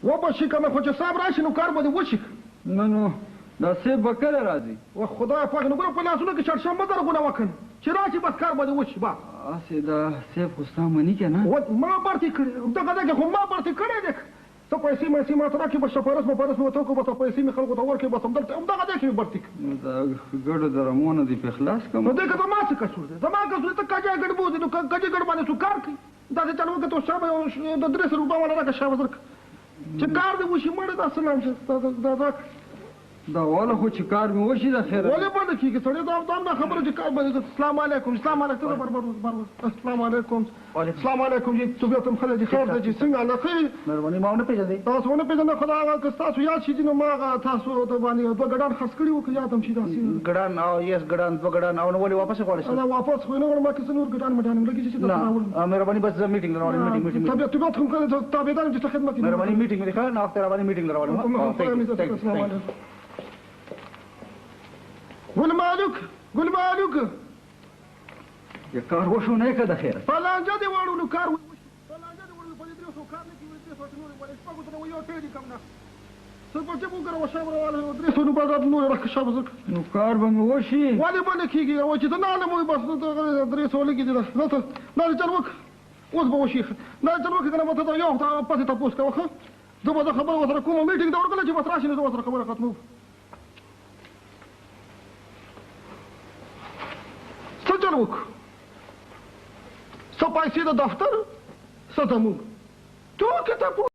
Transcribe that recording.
وبشي کنه خو چې صاحب راشي نو کار به دې وشي. نو دا صاحب به کله راځي؟ و خدای پاک نو ګوره په لاسونو کې چړشمبه درغونه وکړ چې راشي بس کار به دې وشي. با هسې دا صاحب خو ستا مني که نه؟ ما برتې کړې دغه دغه خو ما برتې کړی دی. ته پیسې مېسې ماته راکړې به شپارس مپارس مې ورته وکړو به ته پیسې مې خلکو ته ورکړې بس همدلته همدغه دی کې مې برتې کړې. نو دا ګډو درمو نه دې پې خلاص کړم. نو دی که زما څه قصور دی؟ زما قصور دی ته کجې ګډ بوځې نو کجې ګډ باندې څوک کار کوي؟ داسې چل وکړه ته شابه د 300 روپۍ والا راکړه شابه درکړه چې کار دې وشي. مړې دا سلام شه دا دا والا خو چې کار مې وشي د خیره ولې بنده کېږي سړی دا نه خبره چې کار به السلام علیکم السلام علیکم السلام علیکم السلام علیکم جی طبیعتم ښه ده جي خیر ده جي څنګه الله ښه یې؟ مهرباني ما ونه پېژندې؟ تاسو ونه پېژنده خو دا هغه که ستاسو یاد شي نو ما هغه تاسو ته باندې دوه ګډان خرڅ کړي وو که یاد هم شي داسې ګډان او یس ګډان دوه ګډان او نو ولې واپس یې غواړې؟ دا واپس خو نه غواړم ما کیسه نور ګډان مډان هم لګي چې درته راوړم. مهرباني بس زه میټینګ لراوړم میټینګ طبیعت هم ښه ده تابعدار یم چې ته خدمت یې مهرباني میټینګ مې ښه ناوخته را باندې میټینګ لراوړم. السلام علیکم. ګل مالک ګل مالک یا کار وشو نه که د خیره؟ فلانجه دې واړو نو کار وشي فلانجه دې واړو په دې 300 کار نه کېږي 300 نور ولې شپږو ته یو ټی دي کم نه څه په چې وګوره وشام راواله 300 نو بازار نور راکه شابه زر نو کار به مې وشي ولې باندې کېږي او چې ته نه نه مو بس 300 لګي دي نه چل وک اوس به وشي نه چل وک کنه مته یو پاتې تاسو کوه زه به خبر وسره کوم میټینګ دا ورکړل چې بس راشي نو وسره خبره ختمو. څه چل وکړو څه پیسې د دفتر څه زموږ ټول کتاب